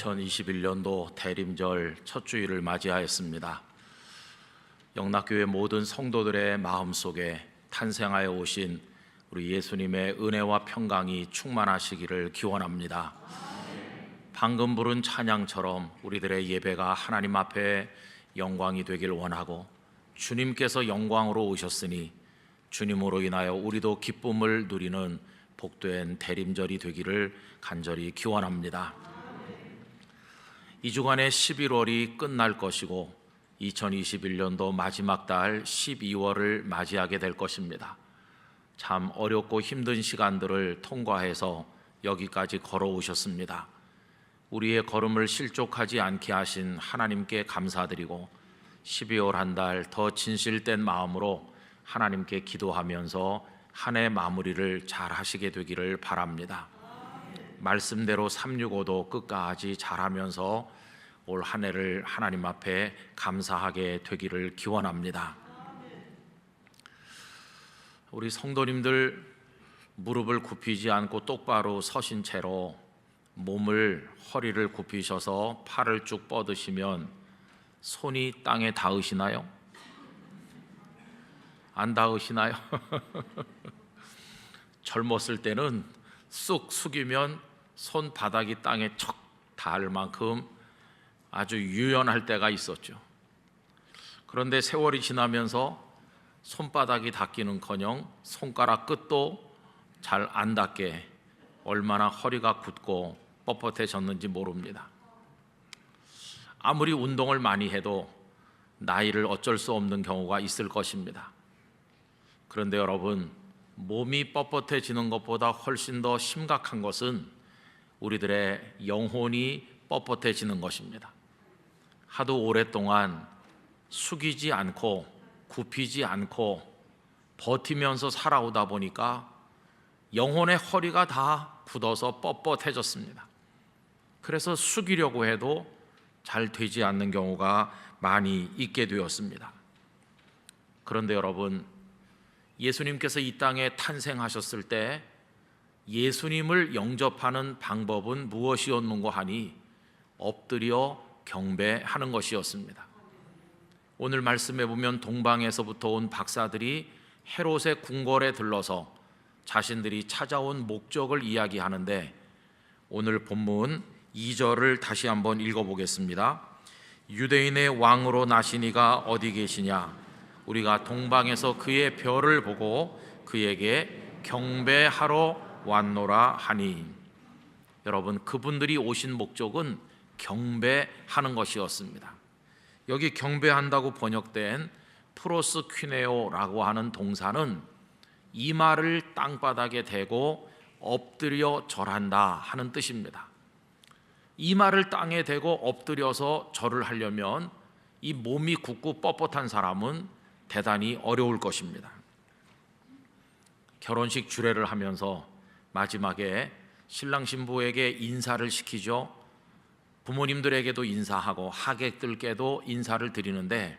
2021년도 대림절 첫 주일을 맞이하였습니다. 영락교회 모든 성도들의 마음속에 탄생하여 오신 우리 예수님의 은혜와 평강이 충만하시기를 기원합니다. 방금 부른 찬양처럼 우리들의 예배가 하나님 앞에 영광이 되길 원하고, 주님께서 영광으로 오셨으니 주님으로 인하여 우리도 기쁨을 누리는 복된 대림절이 되기를 간절히 기원합니다. 이 주간의 11월이 끝날 것이고 2021년도 마지막 달 12월을 맞이하게 될 것입니다. 참 어렵고 힘든 시간들을 통과해서 여기까지 걸어오셨습니다. 우리의 걸음을 실족하지 않게 하신 하나님께 감사드리고, 12월 한 달 더 진실된 마음으로 하나님께 기도하면서 한 해 마무리를 잘 하시게 되기를 바랍니다. 말씀대로 365도 끝까지 잘하면서 올 한 해를 하나님 앞에 감사하게 되기를 기원합니다. 우리 성도님들, 무릎을 굽히지 않고 똑바로 서신 채로 허리를 굽히셔서 팔을 쭉 뻗으시면 손이 땅에 닿으시나요? 안 닿으시나요? 젊었을 때는 쑥 숙이면 손바닥이 땅에 척 닿을 만큼 아주 유연할 때가 있었죠. 그런데 세월이 지나면서 손바닥이 닿기는커녕 손가락 끝도 잘 안 닿게 얼마나 허리가 굳고 뻣뻣해졌는지 모릅니다. 아무리 운동을 많이 해도 나이를 어쩔 수 없는 경우가 있을 것입니다. 그런데 여러분, 몸이 뻣뻣해지는 것보다 훨씬 더 심각한 것은 우리들의 영혼이 뻣뻣해지는 것입니다. 하도 오랫동안 숙이지 않고 굽히지 않고 버티면서 살아오다 보니까 영혼의 허리가 다 굳어서 뻣뻣해졌습니다. 그래서 숙이려고 해도 잘 되지 않는 경우가 많이 있게 되었습니다. 그런데 여러분, 예수님께서 이 땅에 탄생하셨을 때 예수님을 영접하는 방법은 무엇이었는고 하니 엎드려 경배하는 것이었습니다. 오늘 말씀에 보면 동방에서부터 온 박사들이 헤롯의 궁궐에 들러서 자신들이 찾아온 목적을 이야기하는데, 오늘 본문 2절을 다시 한번 읽어보겠습니다. 유대인의 왕으로 나신 이가 어디 계시냐? 우리가 동방에서 그의 별을 보고 그에게 경배하러 왔노라 하니. 여러분, 그분들이 오신 목적은 경배하는 것이었습니다. 여기 경배한다고 번역된 프로스퀴네오라고 하는 동사는 이마를 땅바닥에 대고 엎드려 절한다 하는 뜻입니다. 이마를 땅에 대고 엎드려서 절을 하려면 이 몸이 굳고 뻣뻣한 사람은 대단히 어려울 것입니다. 결혼식 주례를 하면서 마지막에 신랑 신부에게 인사를 시키죠. 부모님들에게도 인사하고 하객들께도 인사를 드리는데,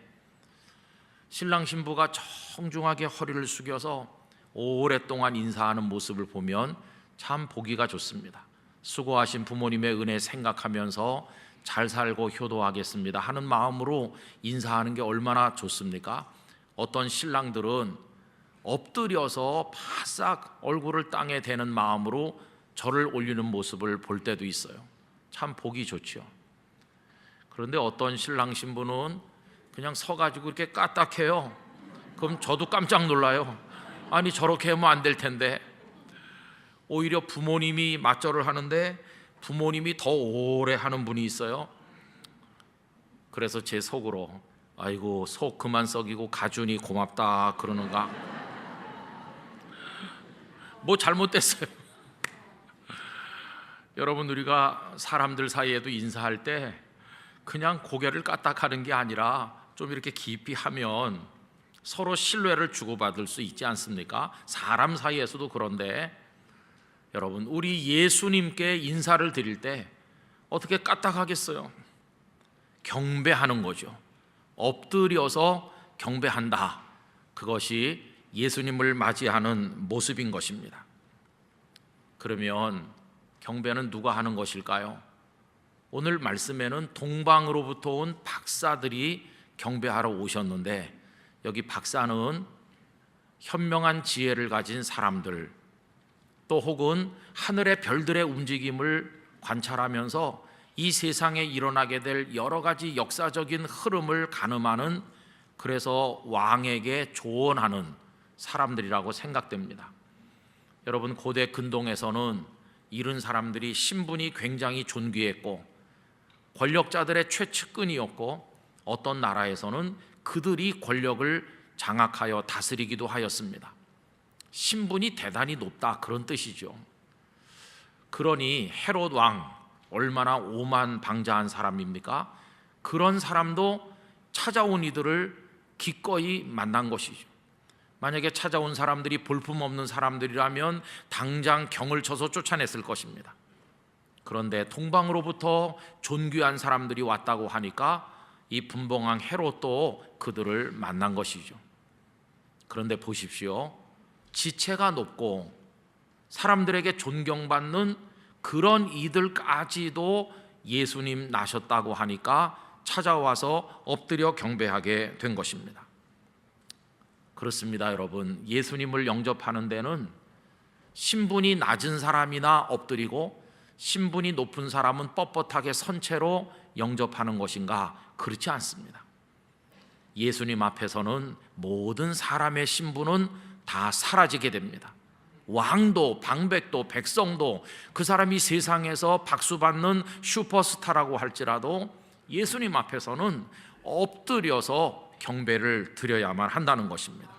신랑 신부가 정중하게 허리를 숙여서 오랫동안 인사하는 모습을 보면 참 보기가 좋습니다. 수고하신 부모님의 은혜 생각하면서 잘 살고 효도하겠습니다 하는 마음으로 인사하는 게 얼마나 좋습니까? 어떤 신랑들은 엎드려서 바싹 얼굴을 땅에 대는 마음으로 절을 올리는 모습을 볼 때도 있어요. 참 보기 좋죠. 그런데 어떤 신랑 신부는 그냥 서가지고 이렇게 까딱해요. 그럼 저도 깜짝 놀라요. 아니, 저렇게 하면 안 될 텐데. 오히려 부모님이 맞절을 하는데 부모님이 더 오래 하는 분이 있어요. 그래서 제 속으로, 아이고, 속 그만 썩이고 가준이 고맙다 그러는가? 뭐 잘못됐어요? 여러분, 우리가 사람들 사이에도 인사할 때 그냥 고개를 까딱하는 게 아니라 좀 이렇게 깊이 하면 서로 신뢰를 주고받을 수 있지 않습니까? 사람 사이에서도 그런데, 여러분, 우리 예수님께 인사를 드릴 때 어떻게 까딱하겠어요? 경배하는 거죠. 엎드려서 경배한다. 그것이 예수님을 맞이하는 모습인 것입니다. 그러면 경배는 누가 하는 것일까요? 오늘 말씀에는 동방으로부터 온 박사들이 경배하러 오셨는데, 여기 박사는 현명한 지혜를 가진 사람들, 또 혹은 하늘의 별들의 움직임을 관찰하면서 이 세상에 일어나게 될 여러 가지 역사적인 흐름을 가늠하는, 그래서 왕에게 조언하는 사람들이라고 생각됩니다. 여러분, 고대 근동에서는 이런 사람들이 신분이 굉장히 존귀했고 권력자들의 최측근이었고, 어떤 나라에서는 그들이 권력을 장악하여 다스리기도 하였습니다. 신분이 대단히 높다, 그런 뜻이죠. 그러니 헤롯 왕, 얼마나 오만방자한 사람입니까? 그런 사람도 찾아온 이들을 기꺼이 만난 것이죠. 만약에 찾아온 사람들이 볼품없는 사람들이라면 당장 경을 쳐서 쫓아냈을 것입니다. 그런데 동방으로부터 존귀한 사람들이 왔다고 하니까 이 분봉왕 헤롯도 그들을 만난 것이죠. 그런데 보십시오, 지체가 높고 사람들에게 존경받는 그런 이들까지도 예수님 나셨다고 하니까 찾아와서 엎드려 경배하게 된 것입니다. 그렇습니다, 여러분. 예수님을 영접하는 데는 신분이 낮은 사람이나 엎드리고 신분이 높은 사람은 뻣뻣하게 선 채로 영접하는 것인가? 그렇지 않습니다. 예수님 앞에서는 모든 사람의 신분은 다 사라지게 됩니다. 왕도, 방백도, 백성도, 그 사람이 세상에서 박수받는 슈퍼스타라고 할지라도 예수님 앞에서는 엎드려서 경배를 드려야만 한다는 것입니다.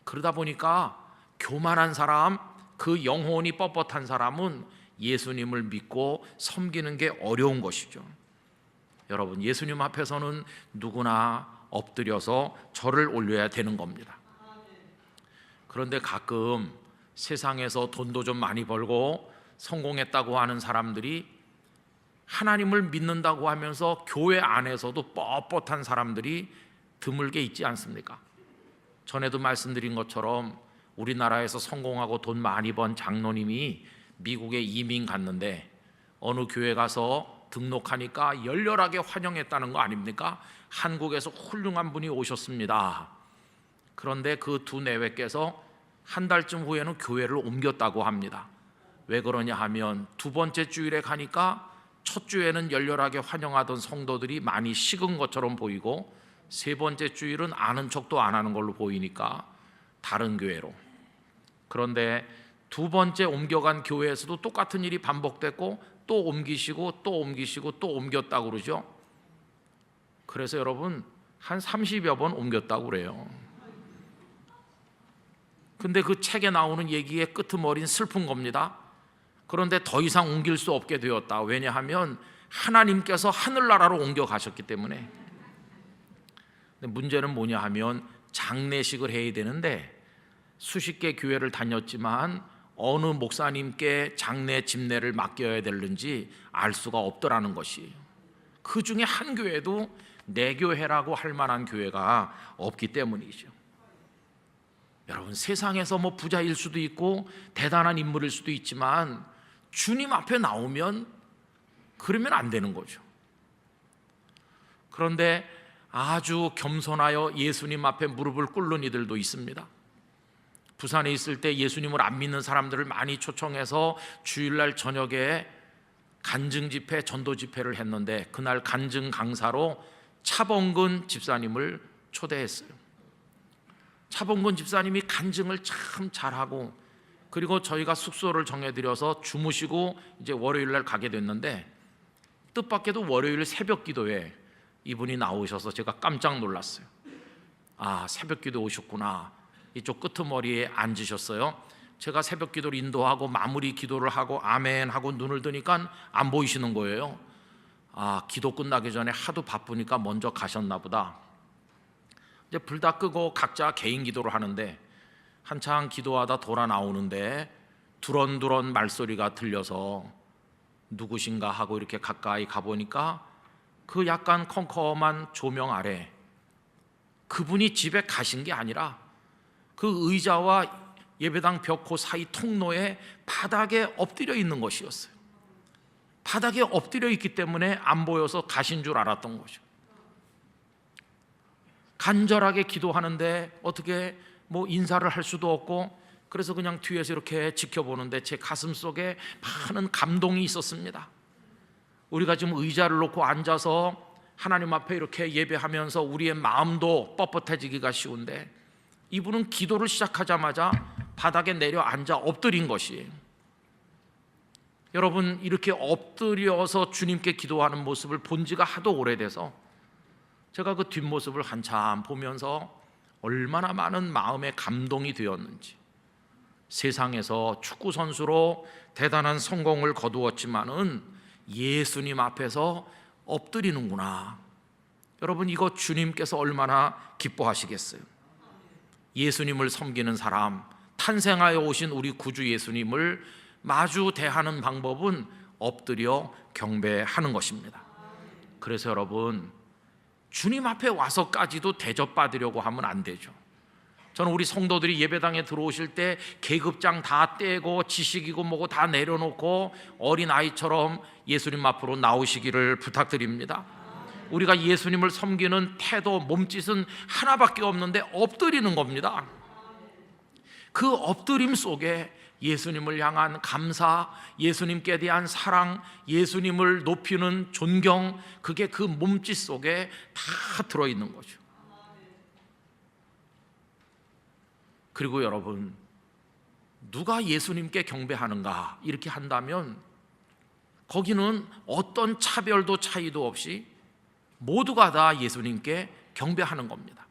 그러다 보니까 교만한 사람, 그 영혼이 뻣뻣한 사람은 예수님을 믿고 섬기는 게 어려운 것이죠. 여러분, 예수님 앞에서는 누구나 엎드려서 절을 올려야 되는 겁니다. 그런데 가끔 세상에서 돈도 좀 많이 벌고 성공했다고 하는 사람들이 하나님을 믿는다고 하면서 교회 안에서도 뻣뻣한 사람들이 드물게 있지 않습니까? 전에도 말씀드린 것처럼 우리나라에서 성공하고 돈 많이 번 장로님이 미국에 이민 갔는데 어느 교회 가서 등록하니까 열렬하게 환영했다는 거 아닙니까? 한국에서 훌륭한 분이 오셨습니다. 그런데 그 두 내외께서 한 달쯤 후에는 교회를 옮겼다고 합니다. 왜 그러냐 하면 두 번째 주일에 가니까 첫 주에는 열렬하게 환영하던 성도들이 많이 식은 것처럼 보이고 세 번째 주일은 아는 척도 안 하는 걸로 보이니까 다른 교회로. 그런데 두 번째 옮겨간 교회에서도 똑같은 일이 반복됐고 또 옮기시고 또 옮기시고 또 옮겼다고 그러죠. 그래서 여러분 한 30여 번 옮겼다고 그래요. 근데 그 책에 나오는 얘기의 끄트머리는 슬픈 겁니다. 그런데 더 이상 옮길 수 없게 되었다. 왜냐하면 하나님께서 하늘나라로 옮겨가셨기 때문에. 근데 문제는 뭐냐 하면 장례식을 해야 되는데 수십 개 교회를 다녔지만 어느 목사님께 장례 집례를 맡겨야 되는지 알 수가 없더라는 것이에요. 그 중에 한 교회도 내 교회라고 할 만한 교회가 없기 때문이죠. 여러분, 세상에서 뭐 부자일 수도 있고 대단한 인물일 수도 있지만 주님 앞에 나오면 그러면 안 되는 거죠. 그런데 아주 겸손하여 예수님 앞에 무릎을 꿇는 이들도 있습니다. 부산에 있을 때 예수님을 안 믿는 사람들을 많이 초청해서 주일날 저녁에 간증 집회, 전도 집회를 했는데 그날 간증 강사로 차범근 집사님을 초대했어요. 차범근 집사님이 간증을 참 잘하고, 그리고 저희가 숙소를 정해드려서 주무시고 이제 월요일날 가게 됐는데 뜻밖에도 월요일 새벽 기도에 이분이 나오셔서 제가 깜짝 놀랐어요. 아, 새벽 기도 오셨구나. 이쪽 끄트머리에 앉으셨어요. 제가 새벽 기도를 인도하고 마무리 기도를 하고 아멘 하고 눈을 뜨니까 안 보이시는 거예요. 아, 기도 끝나기 전에 하도 바쁘니까 먼저 가셨나 보다. 이제 불 다 끄고 각자 개인 기도를 하는데 한창 기도하다 돌아 나오는데 두런두런 말소리가 들려서 누구신가 하고 이렇게 가까이 가보니까 그 약간 컴컴한 조명 아래 그분이 집에 가신 게 아니라 그 의자와 예배당 벽 그 사이 통로에 바닥에 엎드려 있는 것이었어요. 바닥에 엎드려 있기 때문에 안 보여서 가신 줄 알았던 거죠. 간절하게 기도하는데 어떻게 인사를 할 수도 없고, 그래서 그냥 뒤에서 이렇게 지켜보는데 제 가슴 속에 많은 감동이 있었습니다. 우리가 지금 의자를 놓고 앉아서 하나님 앞에 이렇게 예배하면서 우리의 마음도 뻣뻣해지기가 쉬운데, 이분은 기도를 시작하자마자 바닥에 내려앉아 엎드린 것이, 여러분, 이렇게 엎드려서 주님께 기도하는 모습을 본 지가 하도 오래돼서 제가 그 뒷모습을 한참 보면서 얼마나 많은 마음의 감동이 되었는지. 세상에서 축구 선수로 대단한 성공을 거두었지만은 예수님 앞에서 엎드리는구나. 여러분, 이거 주님께서 얼마나 기뻐하시겠어요? 예수님을 섬기는 사람, 탄생하여 오신 우리 구주 예수님을 마주 대하는 방법은 엎드려 경배하는 것입니다. 그래서 여러분, 주님 앞에 와서까지도 대접받으려고 하면 안 되죠. 저는 우리 성도들이 예배당에 들어오실 때 계급장 다 떼고 지식이고 뭐고 다 내려놓고 어린아이처럼 예수님 앞으로 나오시기를 부탁드립니다. 우리가 예수님을 섬기는 태도, 몸짓은 하나밖에 없는데 엎드리는 겁니다. 그 엎드림 속에 예수님을 향한 감사, 예수님께 대한 사랑, 예수님을 높이는 존경, 그게 그 몸짓 속에 다 들어있는 거죠. 그리고 여러분, 누가 예수님께 경배하는가 이렇게 한다면 거기는 어떤 차별도 차이도 없이 모두가 다 예수님께 경배하는 겁니다.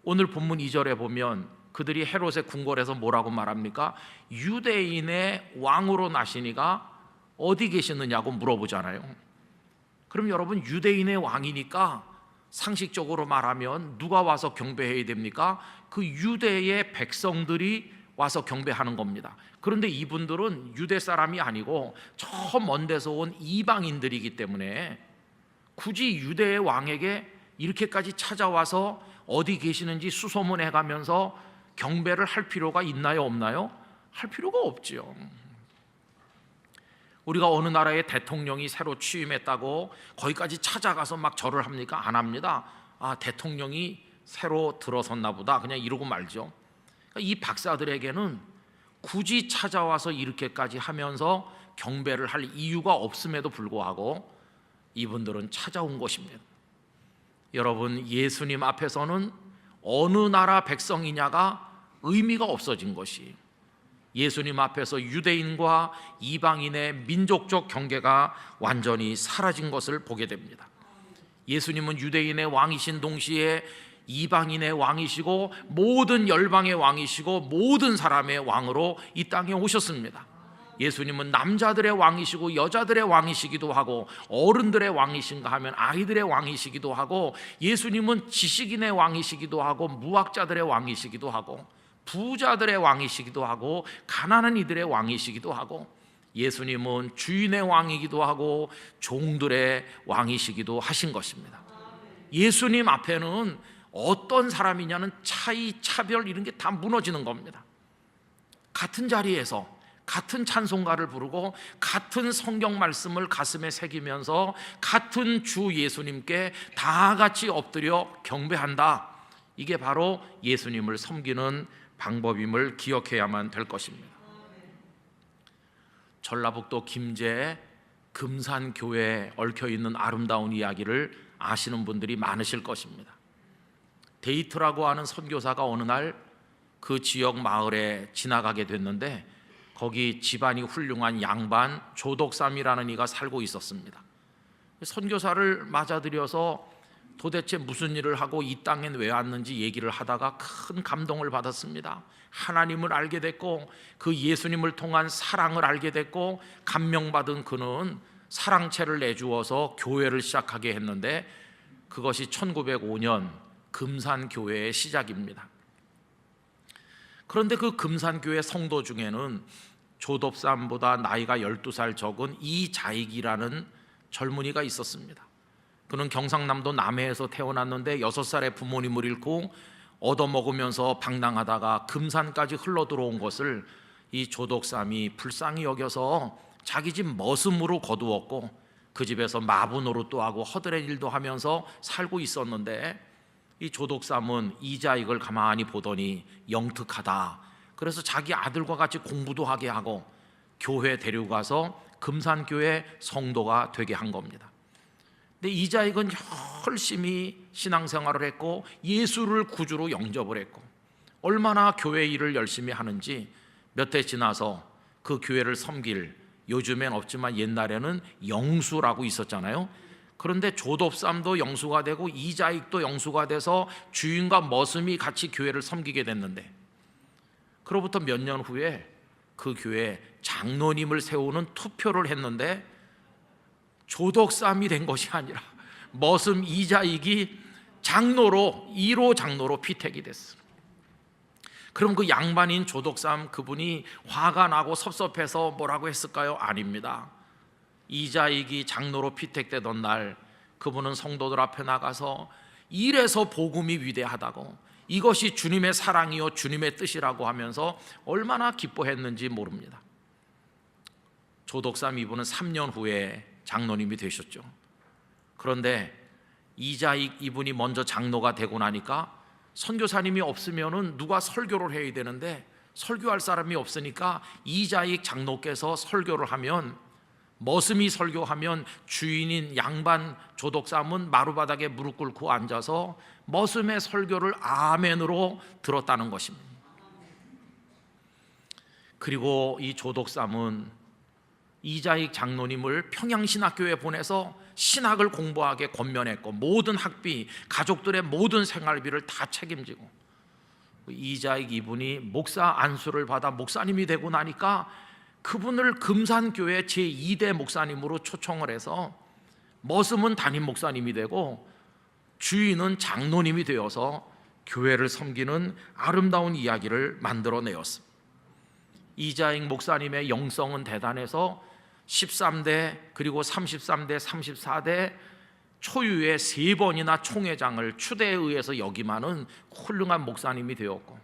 오늘 본문 2절에 보면 그들이 헤롯의 궁궐에서 뭐라고 말합니까? 유대인의 왕으로 나시니가 어디 계시느냐고 물어보잖아요. 그럼 여러분, 유대인의 왕이니까 상식적으로 말하면 누가 와서 경배해야 됩니까? 그 유대의 백성들이 와서 경배하는 겁니다. 그런데 이분들은 유대 사람이 아니고 저 먼 데서 온 이방인들이기 때문에 굳이 유대의 왕에게 이렇게까지 찾아와서 어디 계시는지 수소문해 가면서 경배를 할 필요가 있나요, 없나요? 할 필요가 없지요. 우리가 어느 나라의 대통령이 새로 취임했다고 거기까지 찾아가서 막 절을 합니까? 안 합니다. 아, 대통령이 새로 들어섰나 보다, 그냥 이러고 말죠. 이 박사들에게는 굳이 찾아와서 이렇게까지 하면서 경배를 할 이유가 없음에도 불구하고 이분들은 찾아온 것입니다. 여러분, 예수님 앞에서는 어느 나라 백성이냐가 의미가 없어진 것이, 예수님 앞에서 유대인과 이방인의 민족적 경계가 완전히 사라진 것을 보게 됩니다. 예수님은 유대인의 왕이신 동시에 이방인의 왕이시고 모든 열방의 왕이시고 모든 사람의 왕으로 이 땅에 오셨습니다. 예수님은 남자들의 왕이시고 여자들의 왕이시기도 하고 어른들의 왕이신가 하면 아이들의 왕이시기도 하고, 예수님은 지식인의 왕이시기도 하고 무학자들의 왕이시기도 하고 부자들의 왕이시기도 하고 가난한 이들의 왕이시기도 하고, 예수님은 주인의 왕이기도 하고 종들의 왕이시기도 하신 것입니다. 예수님 앞에는 어떤 사람이냐는 차이, 차별 이런 게 다 무너지는 겁니다. 같은 자리에서 같은 찬송가를 부르고 같은 성경 말씀을 가슴에 새기면서 같은 주 예수님께 다 같이 엎드려 경배한다. 이게 바로 예수님을 섬기는 방법임을 기억해야만 될 것입니다. 전라북도 김제의 금산교회에 얽혀있는 아름다운 이야기를 아시는 분들이 많으실 것입니다. 데이트라고 하는 선교사가 어느 날 그 지역 마을에 지나가게 됐는데 거기 집안이 훌륭한 양반 조덕삼이라는 이가 살고 있었습니다. 선교사를 맞아들여서 도대체 무슨 일을 하고 이 땅엔 왜 왔는지 얘기를 하다가 큰 감동을 받았습니다. 하나님을 알게 됐고 그 예수님을 통한 사랑을 알게 됐고, 감명받은 그는 사랑채를 내주어서 교회를 시작하게 했는데 그것이 1905년 금산교회의 시작입니다. 그런데 그 금산교회 성도 중에는 조덥삼보다 나이가 12살 적은 이자익이라는 젊은이가 있었습니다. 그는 경상남도 남해에서 태어났는데 6살에 부모님을 잃고 얻어먹으면서 방랑하다가 금산까지 흘러 들어온 것을 이 조덕삼이 불쌍히 여겨서 자기 집 머슴으로 거두었고 그 집에서 마부 노릇도 하고 허드렛 일도 하면서 살고 있었는데 이 조독삼은 이자익을 가만히 보더니 영특하다. 그래서 자기 아들과 같이 공부도 하게 하고 교회 데려가서 금산교회 성도가 되게 한 겁니다. 근데 이자익은 열심히 신앙생활을 했고 예수를 구주로 영접을 했고 얼마나 교회 일을 열심히 하는지 몇 해 지나서 그 교회를 섬길, 요즘엔 없지만 옛날에는 영수라고 있었잖아요. 그런데 조덥삼도 영수가 되고 이자익도 영수가 돼서 주인과 머슴이 같이 교회를 섬기게 됐는데 그로부터 몇 년 후에 그 교회에 장로님을 세우는 투표를 했는데 조덕삼이 된 것이 아니라 머슴 이자익이 장로로 1호 장로로 피택이 됐어. 그럼 그 양반인 조덕삼 그분이 화가 나고 섭섭해서 뭐라고 했을까요? 아닙니다. 이자익이 장로로 피택되던 날 그분은 성도들 앞에 나가서 이래서 복음이 위대하다고, 이것이 주님의 사랑이요 주님의 뜻이라고 하면서 얼마나 기뻐했는지 모릅니다. 조덕삼 이분은 3년 후에 장로님이 되셨죠. 그런데 이자익 이분이 먼저 장로가 되고 나니까 선교사님이 없으면은 누가 설교를 해야 되는데 설교할 사람이 없으니까 이자익 장로께서 설교를 하면, 머슴이 설교하면 주인인 양반 조덕삼은 마루바닥에 무릎 꿇고 앉아서 머슴의 설교를 아멘으로 들었다는 것입니다. 그리고 이 조덕삼은 이자익 장로님을 평양신학교에 보내서 신학을 공부하게 권면했고 모든 학비, 가족들의 모든 생활비를 다 책임지고, 이자익 이분이 목사 안수를 받아 목사님이 되고 나니까 그분을 금산교회 제2대 목사님으로 초청을 해서 머슴은 담임 목사님이 되고 주인은 장로님이 되어서 교회를 섬기는 아름다운 이야기를 만들어내었습니다. 이자익 목사님의 영성은 대단해서 13대 그리고 33대 34대 초유의 3번이나 총회장을 추대에 의해서 역임하는 훌륭한 목사님이 되었고,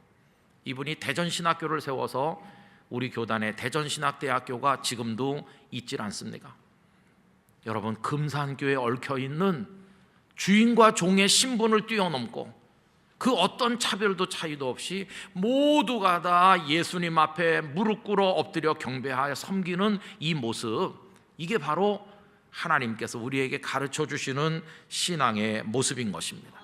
이분이 대전신학교를 세워서 우리 교단의 대전신학대학교가 지금도 있질 않습니까? 여러분, 금산교에 얽혀있는 주인과 종의 신분을 뛰어넘고 그 어떤 차별도 차이도 없이 모두가 다 예수님 앞에 무릎 꿇어 엎드려 경배하여 섬기는 이 모습, 이게 바로 하나님께서 우리에게 가르쳐 주시는 신앙의 모습인 것입니다.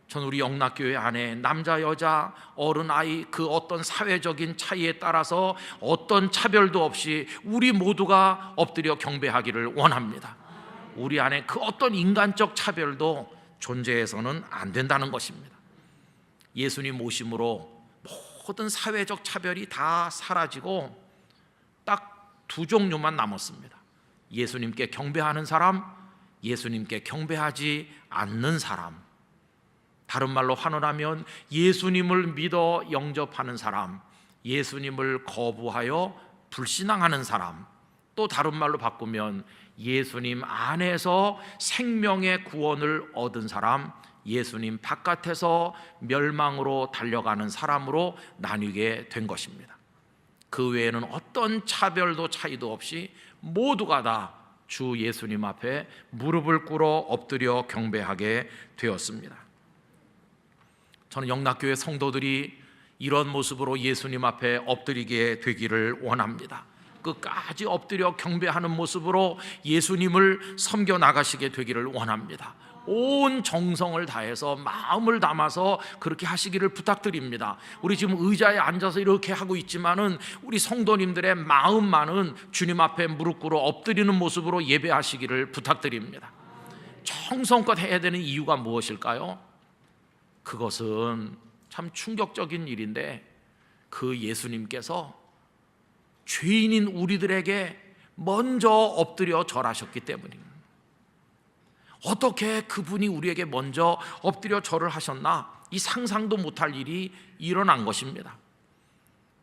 전 우리 영락교회 안에 남자, 여자, 어른, 아이 그 어떤 사회적인 차이에 따라서 어떤 차별도 없이 우리 모두가 엎드려 경배하기를 원합니다. 우리 안에 그 어떤 인간적 차별도 존재해서는 안 된다는 것입니다. 예수님 오심으로 모든 사회적 차별이 다 사라지고 딱 두 종류만 남았습니다. 예수님께 경배하는 사람, 예수님께 경배하지 않는 사람. 다른 말로 환원하면 예수님을 믿어 영접하는 사람, 예수님을 거부하여 불신앙하는 사람. 또 다른 말로 바꾸면 예수님 안에서 생명의 구원을 얻은 사람, 예수님 바깥에서 멸망으로 달려가는 사람으로 나뉘게 된 것입니다. 그 외에는 어떤 차별도 차이도 없이 모두가 다 주 예수님 앞에 무릎을 꿇어 엎드려 경배하게 되었습니다. 저는 영락교회 성도들이 이런 모습으로 예수님 앞에 엎드리게 되기를 원합니다. 끝까지 엎드려 경배하는 모습으로 예수님을 섬겨 나가시게 되기를 원합니다. 온 정성을 다해서 마음을 담아서 그렇게 하시기를 부탁드립니다. 우리 지금 의자에 앉아서 이렇게 하고 있지만은 우리 성도님들의 마음만은 주님 앞에 무릎 꿇어 엎드리는 모습으로 예배하시기를 부탁드립니다. 정성껏 해야 되는 이유가 무엇일까요? 그것은 참 충격적인 일인데, 그 예수님께서 죄인인 우리들에게 먼저 엎드려 절하셨기 때문입니다. 어떻게 그분이 우리에게 먼저 엎드려 절을 하셨나? 이 상상도 못할 일이 일어난 것입니다.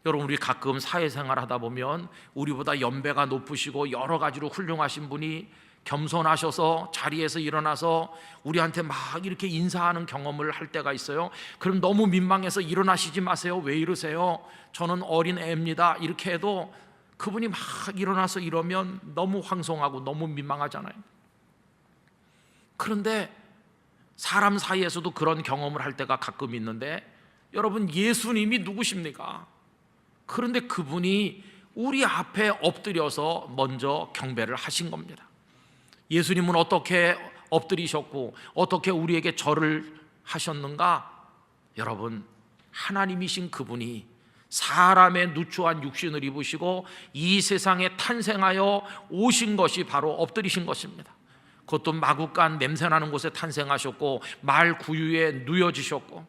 여러분, 우리 가끔 사회생활 하다 보면 우리보다 연배가 높으시고 여러 가지로 훌륭하신 분이 겸손하셔서 자리에서 일어나서 우리한테 막 이렇게 인사하는 경험을 할 때가 있어요. 그럼 너무 민망해서 일어나시지 마세요. 왜 이러세요? 저는 어린 애입니다. 이렇게 해도 그분이 막 일어나서 이러면 너무 황송하고 너무 민망하잖아요. 그런데 사람 사이에서도 그런 경험을 할 때가 가끔 있는데, 여러분, 예수님이 누구십니까? 그런데 그분이 우리 앞에 엎드려서 먼저 경배를 하신 겁니다. 예수님은 어떻게 엎드리셨고 어떻게 우리에게 절을 하셨는가? 여러분, 하나님이신 그분이 사람의 누추한 육신을 입으시고 이 세상에 탄생하여 오신 것이 바로 엎드리신 것입니다. 그것도 마구간 냄새나는 곳에 탄생하셨고 말 구유에 누여지셨고,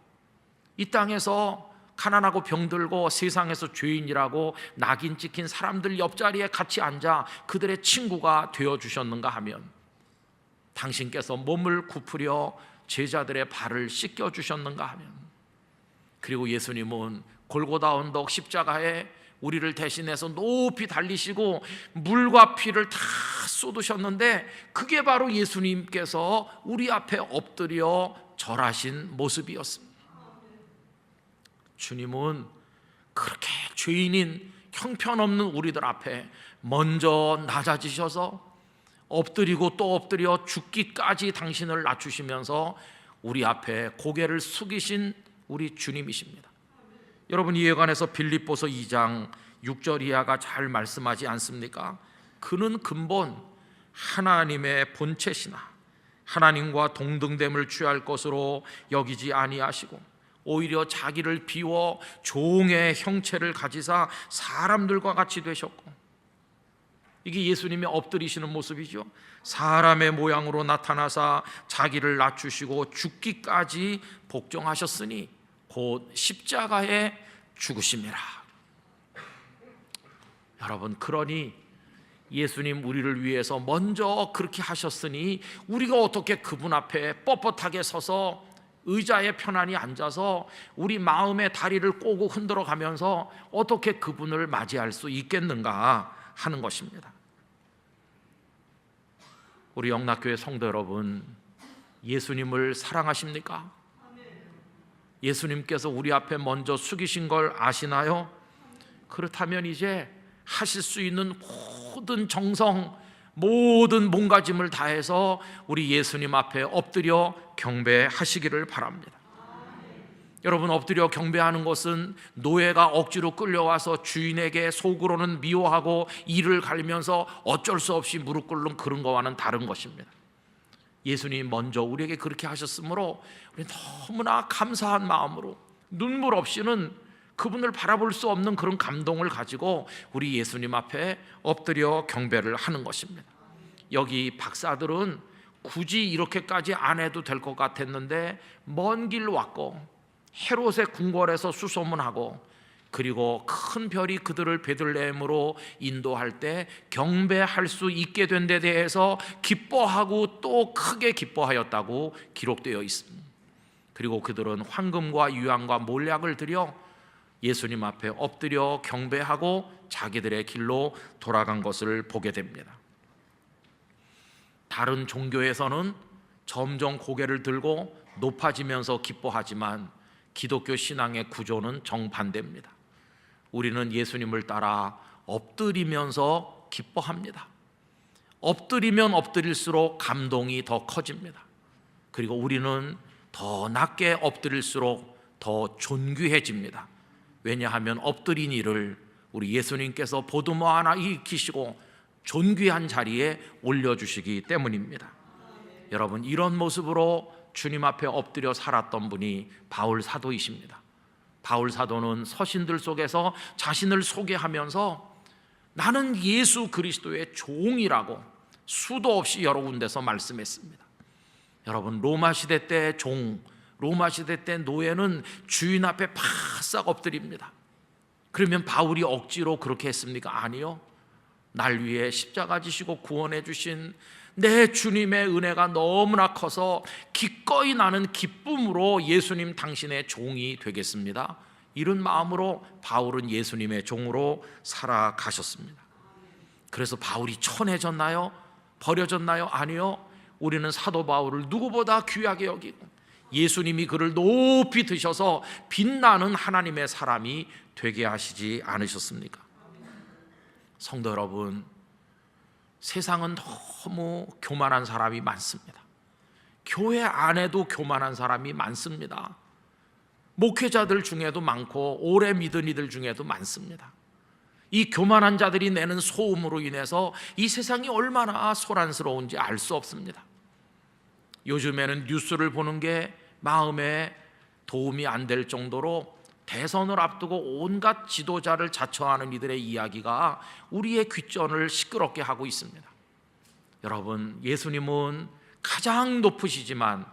이 땅에서 가난하고 병들고 세상에서 죄인이라고 낙인 찍힌 사람들 옆자리에 같이 앉아 그들의 친구가 되어주셨는가 하면, 당신께서 몸을 굽으려 제자들의 발을 씻겨주셨는가 하면, 그리고 예수님은 골고다 언덕 십자가에 우리를 대신해서 높이 달리시고 물과 피를 다 쏟으셨는데, 그게 바로 예수님께서 우리 앞에 엎드려 절하신 모습이었습니다. 주님은 그렇게 죄인인 형편없는 우리들 앞에 먼저 낮아지셔서 엎드리고 또 엎드려 죽기까지 당신을 낮추시면서 우리 앞에 고개를 숙이신 우리 주님이십니다. 여러분, 이에 관해서 빌립보서 2장 6절 이하가 잘 말씀하지 않습니까? 그는 근본 하나님의 본체시나 하나님과 동등됨을 취할 것으로 여기지 아니하시고 오히려 자기를 비워 종의 형체를 가지사 사람들과 같이 되셨고, 이게 예수님이 엎드리시는 모습이죠. 사람의 모양으로 나타나사 자기를 낮추시고 죽기까지 복종하셨으니 곧 십자가에 죽으심이라. 여러분, 그러니 예수님 우리를 위해서 먼저 그렇게 하셨으니 우리가 어떻게 그분 앞에 뻣뻣하게 서서 의자에 편안히 앉아서 우리 마음의 다리를 꼬고 흔들어 가면서 어떻게 그분을 맞이할 수 있겠는가 하는 것입니다. 우리 영락교회 성도 여러분, 예수님을 사랑하십니까? 예수님께서 우리 앞에 먼저 숙이신 걸 아시나요? 그렇다면 이제 하실 수 있는 모든 정성, 모든 몸가짐을 다해서 우리 예수님 앞에 엎드려 경배하시기를 바랍니다. 여러분, 엎드려 경배하는 것은 노예가 억지로 끌려와서 주인에게 속으로는 미워하고 이를 갈면서 어쩔 수 없이 무릎 꿇는 그런 거와는 다른 것입니다. 예수님이 먼저 우리에게 그렇게 하셨으므로 우리 너무나 감사한 마음으로 눈물 없이는 그분을 바라볼 수 없는 그런 감동을 가지고 우리 예수님 앞에 엎드려 경배를 하는 것입니다. 여기 박사들은 굳이 이렇게까지 안 해도 될 것 같았는데 먼 길 왔고 헤롯의 궁궐에서 수소문하고 그리고 큰 별이 그들을 베들레헴으로 인도할 때 경배할 수 있게 된 데 대해서 기뻐하고 또 크게 기뻐하였다고 기록되어 있습니다. 그리고 그들은 황금과 유향과 몰약을 드려 예수님 앞에 엎드려 경배하고 자기들의 길로 돌아간 것을 보게 됩니다. 다른 종교에서는 점점 고개를 들고 높아지면서 기뻐하지만 기독교 신앙의 구조는 정반대입니다. 우리는 예수님을 따라 엎드리면서 기뻐합니다. 엎드리면 엎드릴수록 감동이 더 커집니다. 그리고 우리는 더 낮게 엎드릴수록 더 존귀해집니다. 왜냐하면 엎드린 이를 우리 예수님께서 보두모 하나 익히시고 존귀한 자리에 올려주시기 때문입니다. 여러분, 이런 모습으로 주님 앞에 엎드려 살았던 분이 바울 사도이십니다. 바울 사도는 서신들 속에서 자신을 소개하면서 나는 예수 그리스도의 종이라고 수도 없이 여러 군데서 말씀했습니다. 여러분, 로마 시대 때 종, 로마 시대 때 노예는 주인 앞에 바싹 엎드립니다. 그러면 바울이 억지로 그렇게 했습니까? 아니요. 날 위해 십자가 지시고 구원해 주신 내 주님의 은혜가 너무나 커서 기꺼이 나는 기쁨으로 예수님 당신의 종이 되겠습니다. 이런 마음으로 바울은 예수님의 종으로 살아가셨습니다. 그래서 바울이 천해졌나요? 버려졌나요? 아니요. 우리는 사도 바울을 누구보다 귀하게 여기고 예수님이 그를 높이 드셔서 빛나는 하나님의 사람이 되게 하시지 않으셨습니까? 성도 여러분, 세상은 너무 교만한 사람이 많습니다. 교회 안에도 교만한 사람이 많습니다. 목회자들 중에도 많고 오래 믿은 이들 중에도 많습니다. 이 교만한 자들이 내는 소음으로 인해서 이 세상이 얼마나 소란스러운지 알 수 없습니다. 요즘에는 뉴스를 보는 게 마음에 도움이 안 될 정도로 대선을 앞두고 온갖 지도자를 자처하는 이들의 이야기가 우리의 귓전을 시끄럽게 하고 있습니다. 여러분, 예수님은 가장 높으시지만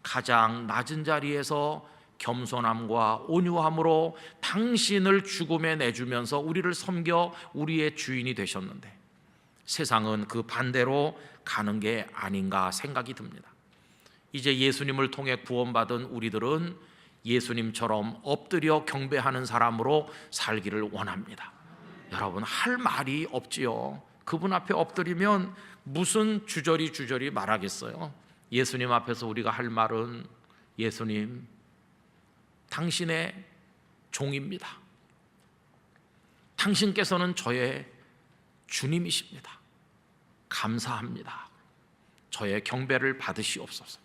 가장 낮은 자리에서 겸손함과 온유함으로 당신을 죽음에 내주면서 우리를 섬겨 우리의 주인이 되셨는데, 세상은 그 반대로 가는 게 아닌가 생각이 듭니다. 이제 예수님을 통해 구원받은 우리들은 예수님처럼 엎드려 경배하는 사람으로 살기를 원합니다. 여러분, 할 말이 없지요. 그분 앞에 엎드리면 무슨 주저리 말하겠어요. 예수님 앞에서 우리가 할 말은, 예수님, 당신의 종입니다. 당신께서는 저의 주님이십니다. 감사합니다. 저의 경배를 받으시옵소서.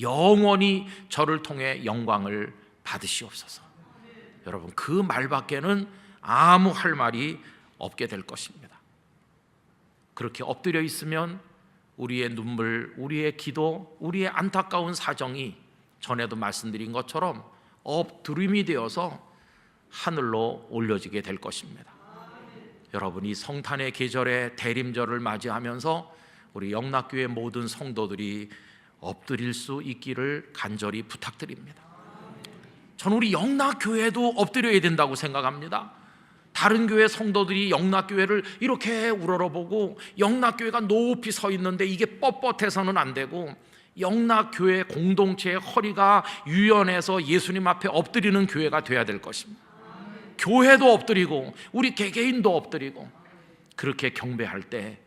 영원히 저를 통해 영광을 받으시옵소서. 여러분, 그 말밖에는 아무 할 말이 없게 될 것입니다. 그렇게 엎드려 있으면 우리의 눈물, 우리의 기도, 우리의 안타까운 사정이 전에도 말씀드린 것처럼 엎드림이 되어서 하늘로 올려지게 될 것입니다. 여러분, 이 성탄의 계절에 대림절을 맞이하면서 우리 영락교회 모든 성도들이 엎드릴 수 있기를 간절히 부탁드립니다. 저는 우리 영락교회도 엎드려야 된다고 생각합니다. 다른 교회 성도들이 영락교회를 이렇게 우러러보고 영락교회가 높이 서 있는데 이게 뻣뻣해서는 안 되고, 영락교회 공동체의 허리가 유연해서 예수님 앞에 엎드리는 교회가 돼야 될 것입니다. 교회도 엎드리고 우리 개개인도 엎드리고 그렇게 경배할 때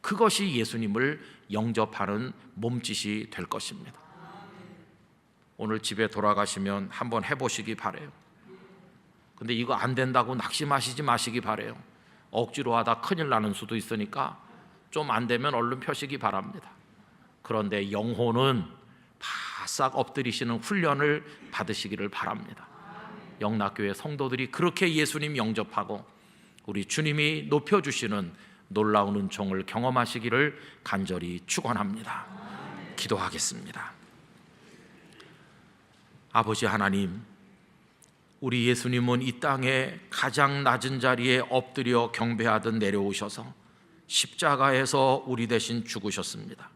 그것이 예수님을 영접하는 몸짓이 될 것입니다. 오늘 집에 돌아가시면 한번 해보시기 바래요. 근데 이거 안 된다고 낙심하시지 마시기 바래요. 억지로 하다 큰일 나는 수도 있으니까 좀 안 되면 얼른 펴시기 바랍니다. 그런데 영혼은 바싹 엎드리시는 훈련을 받으시기를 바랍니다. 영락교회 성도들이 그렇게 예수님 영접하고 우리 주님이 높여주시는 놀라운 은총을 경험하시기를 간절히 축원합니다. 기도하겠습니다. 아버지 하나님, 우리 예수님은 이 땅에 가장 낮은 자리에 엎드려 경배하듯 내려오셔서 십자가에서 우리 대신 죽으셨습니다.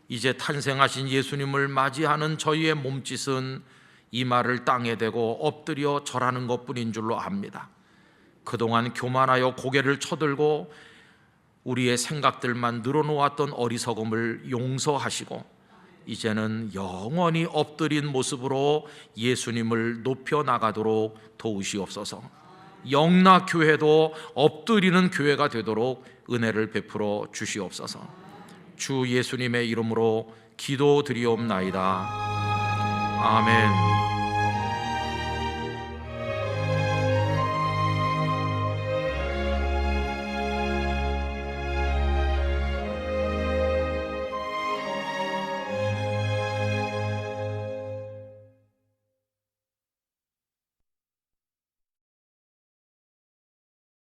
이제 탄생하신 예수님을 맞이하는 저희의 몸짓은 이마를 땅에 대고 엎드려 절하는 것뿐인 줄로 압니다. 그동안 교만하여 고개를 쳐들고 우리의 생각들만 늘어놓았던 어리석음을 용서하시고 이제는 영원히 엎드린 모습으로 예수님을 높여 나가도록 도우시옵소서. 영락교회도 엎드리는 교회가 되도록 은혜를 베풀어 주시옵소서. 주 예수님의 이름으로 기도드리옵나이다. 아멘.